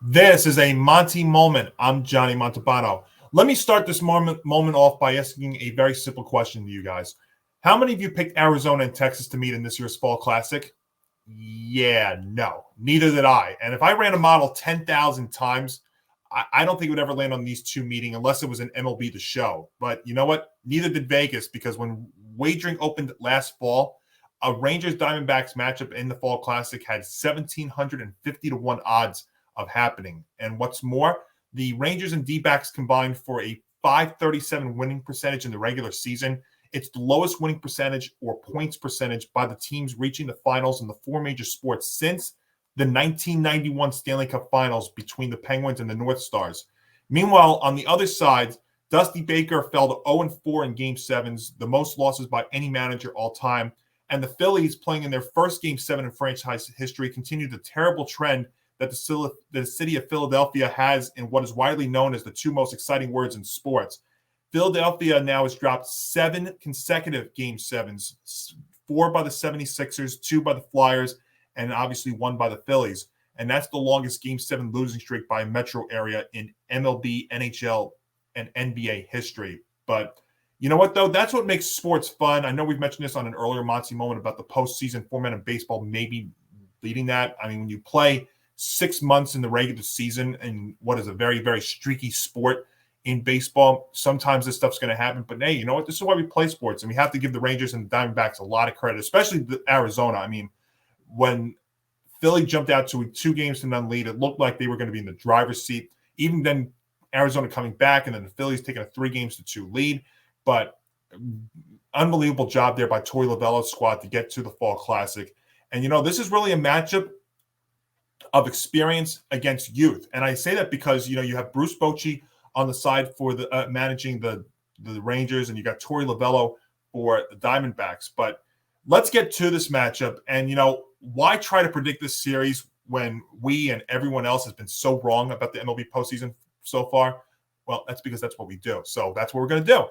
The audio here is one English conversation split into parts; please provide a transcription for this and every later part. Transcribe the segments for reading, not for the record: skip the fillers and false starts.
This is a Monty moment. I'm Johnny Montalbano. Let me start this moment off by asking a very simple question to you guys. How many of you picked Arizona and Texas to meet in this year's Fall Classic? Yeah, no, neither did I. And if I ran a model 10,000 times, I don't think it would ever land on these two meeting unless it was an MLB The Show. But you know what? Neither did Vegas, because when wagering opened last fall, a Rangers Diamondbacks matchup in the Fall Classic had 1,750 to 1 odds of happening. And what's more, the Rangers and D-backs combined for a 537 winning percentage in the regular season. It's the lowest winning percentage or points percentage by the teams reaching the finals in the four major sports since the 1991 Stanley Cup Finals between the Penguins and the North Stars. Meanwhile, on the other side, Dusty Baker fell to 0-4 in Game 7s, the most losses by any manager all time. And the Phillies, playing in their first Game 7 in franchise history, continued the terrible trend that the city of Philadelphia has in what is widely known as the two most exciting words in sports. Philadelphia now has dropped 7 consecutive Game 7s, 4 by the 76ers, 2 by the Flyers, and obviously 1 by the Phillies. And that's the longest Game 7 losing streak by a metro area in MLB, NHL, and NBA history. But you know what, though? That's what makes sports fun. I know we've mentioned this on an earlier Monty moment about the postseason format of baseball maybe leading that. I mean, when you play 6 months in the regular season and what is a very, very streaky sport in baseball, sometimes this stuff's going to happen. But hey, you know what? This is why we play sports, and we have to give the Rangers and the Diamondbacks a lot of credit, especially Arizona. I mean, when Philly jumped out to a 2-0 lead, it looked like they were going to be in the driver's seat. Even then, Arizona coming back, and then the Phillies taking a 3-2 lead. But unbelievable job there by Torey Lovullo's squad to get to the Fall Classic. And, you know, this is really a matchup of experience against youth. And I say that because, you know, you have Bruce Bochy on the side for the managing the Rangers, and you got Torey Lovullo for the Diamondbacks. But let's get to this matchup. And, you know, why try to predict this series when we and everyone else has been so wrong about the MLB postseason so far? Well, that's because that's what we do. So that's what we're going to do.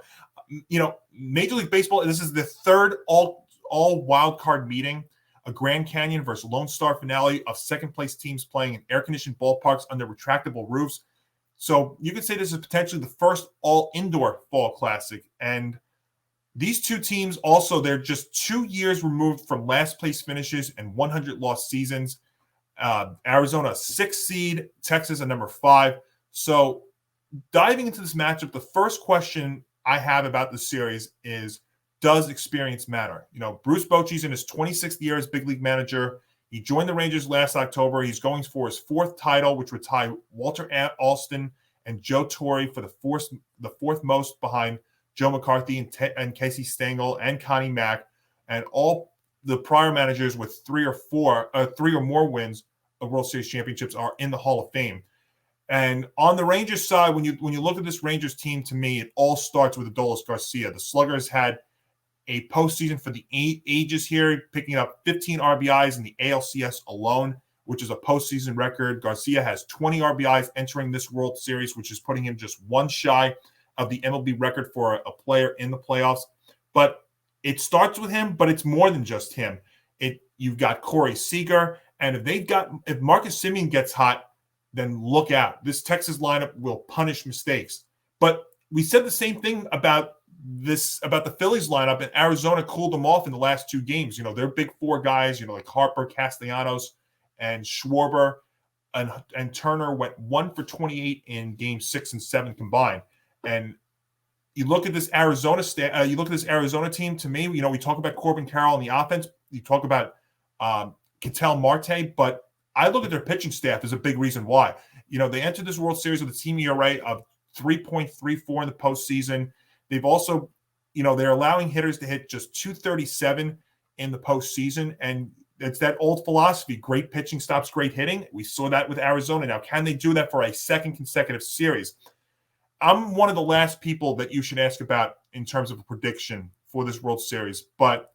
You know, Major League Baseball, this is the third all wild card meeting, a Grand Canyon versus Lone Star finale of second-place teams playing in air-conditioned ballparks under retractable roofs. So you could say this is potentially the first all-indoor Fall Classic. And these two teams also, they're just 2 years removed from last-place finishes and 100-loss seasons. Arizona, 6th seed, Texas, a number 5. So diving into this matchup, the first question I have about this series is, does experience matter? You know, Bruce Bochy's in his 26th year as big league manager. He joined the Rangers last October. He's going for his 4th title, which would tie Walter Alston and Joe Torre for the fourth most behind Joe McCarthy and Casey Stengel and Connie Mack, and all the prior managers with 3 or more wins of World Series championships are in the Hall of Fame. And on the Rangers side, when you look at this Rangers team, to me, it all starts with Adolis Garcia. The Sluggers had a postseason for the ages here, picking up 15 RBIs in the ALCS alone, which is a postseason record. Garcia has 20 RBIs entering this World Series, which is putting him just one shy of the MLB record for a player in the playoffs. But it starts with him, but it's more than just him. You've got Corey Seager, and if Marcus Semien gets hot, then look out. This Texas lineup will punish mistakes. But we said the same thing about the Phillies lineup, and Arizona cooled them off in the last 2 games. You know, their big 4 guys, you know, like Harper, Castellanos, and Schwarber, and Turner went 1 for 28 in Game 6 and 7 combined. And you look at this Arizona team. To me, you know, we talk about Corbin Carroll on the offense. You talk about Ketel Marte, but I look at their pitching staff as a big reason why. You know, they entered this World Series with a team ERA of 3.34 in the postseason. They've also, you know, they're allowing hitters to hit just 237 in the postseason. And it's that old philosophy, great pitching stops great hitting. We saw that with Arizona. Now, can they do that for a second consecutive series? I'm one of the last people that you should ask about in terms of a prediction for this World Series. But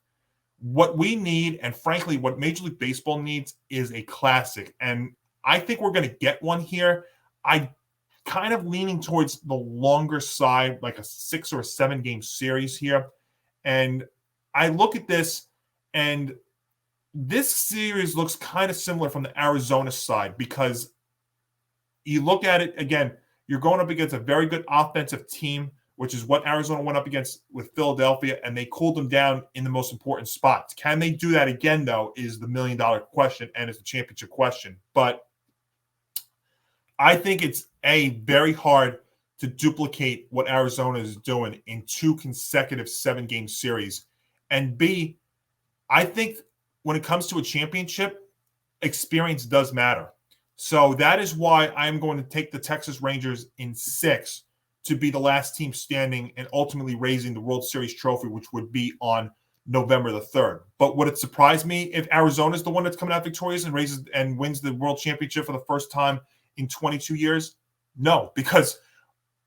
what we need, and frankly, what Major League Baseball needs, is a classic. And I think we're going to get one here. I kind of leaning towards the longer side, like a 6 or 7 game series here. And I look at this, and this series looks kind of similar from the Arizona side, because you look at it again, you're going up against a very good offensive team, which is what Arizona went up against with Philadelphia, and they cooled them down in the most important spots. Can they do that again, though, is the million-dollar question, and it's the championship question. But I think it's very hard to duplicate what Arizona is doing in 2 consecutive 7-game series. And B, I think when it comes to a championship, experience does matter. So that is why I'm going to take the Texas Rangers in 6 to be the last team standing and ultimately raising the World Series trophy, which would be on November the 3rd. But would it surprise me if Arizona is the one that's coming out victorious and wins the World Championship for the first time in 22 years? No, because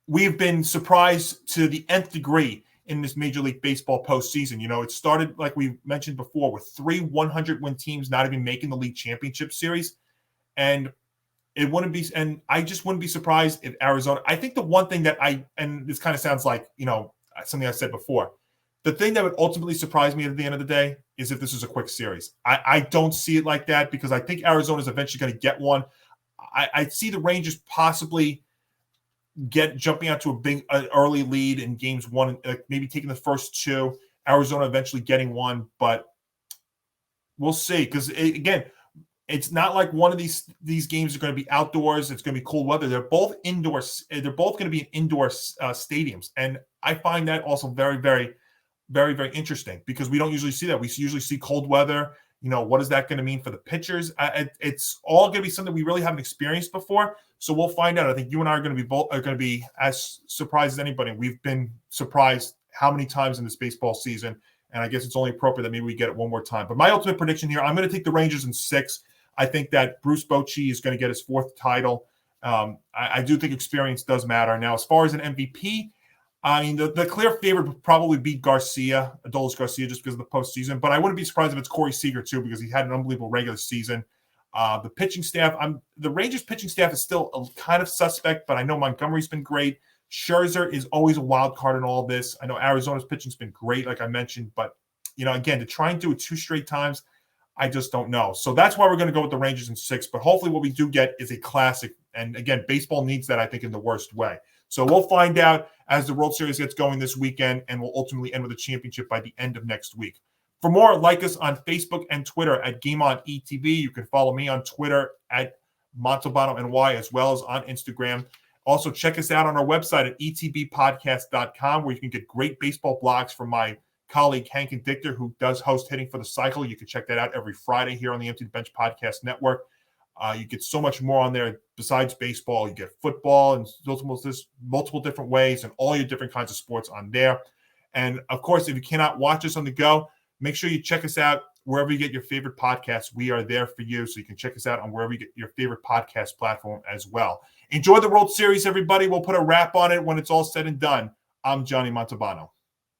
we've been surprised to the nth degree in this Major League Baseball postseason. It started, like we mentioned before, with 3 100-win teams not even making the league championship series. And I just wouldn't be surprised if Arizona, I think the one thing that and this kind of sounds like, something I said before, the thing that would ultimately surprise me at the end of the day is if this is a quick series. I don't see it like that because I think Arizona is eventually going to get one. I see the Rangers possibly jumping out to a big early lead in games 1, maybe taking the first 2, Arizona eventually getting one, but we'll see. Because again, it's not like one of these games are going to be outdoors. It's going to be cool weather. They're both indoors. They're both going to be in indoor stadiums, and I find that also very, very, very, very interesting because we don't usually see that. We usually see cold weather. What is that going to mean for the pitchers? It's all going to be something we really haven't experienced before. So we'll find out. I think you and I are going to be as surprised as anybody. We've been surprised how many times in this baseball season, and I guess it's only appropriate that maybe we get it one more time. But my ultimate prediction here, I'm going to take the Rangers in 6. I think that Bruce Bochy is going to get his 4th title. I do think experience does matter. Now, as far as an MVP, I mean, the clear favorite would probably be Adolis Garcia, just because of the postseason. But I wouldn't be surprised if it's Corey Seager, too, because he had an unbelievable regular season. The pitching staff, the Rangers pitching staff is still a kind of suspect, but I know Montgomery's been great. Scherzer is always a wild card in all this. I know Arizona's pitching's been great, like I mentioned. But, again, to try and do it 2 straight times, I just don't know. So that's why we're going to go with the Rangers in 6. But hopefully what we do get is a classic. And again, baseball needs that, I think, in the worst way. So we'll find out as the World Series gets going this weekend, and we'll ultimately end with a championship by the end of next week. For more, like us on Facebook and Twitter at GameOnETV. You can follow me on Twitter at Montalbano NY, as well as on Instagram. Also, check us out on our website at etbpodcast.com, where you can get great baseball blogs from my colleague Hank and Dichter, who does host Hitting for the Cycle. You can check that out every Friday here on the Empty the Bench Podcast Network. You get so much more on there besides baseball. You get football and multiple different ways and all your different kinds of sports on there. And, of course, if you cannot watch us on the go, make sure you check us out wherever you get your favorite podcasts. We are there for you, so you can check us out on wherever you get your favorite podcast platform as well. Enjoy the World Series, everybody. We'll put a wrap on it when it's all said and done. I'm Johnny Montalbano.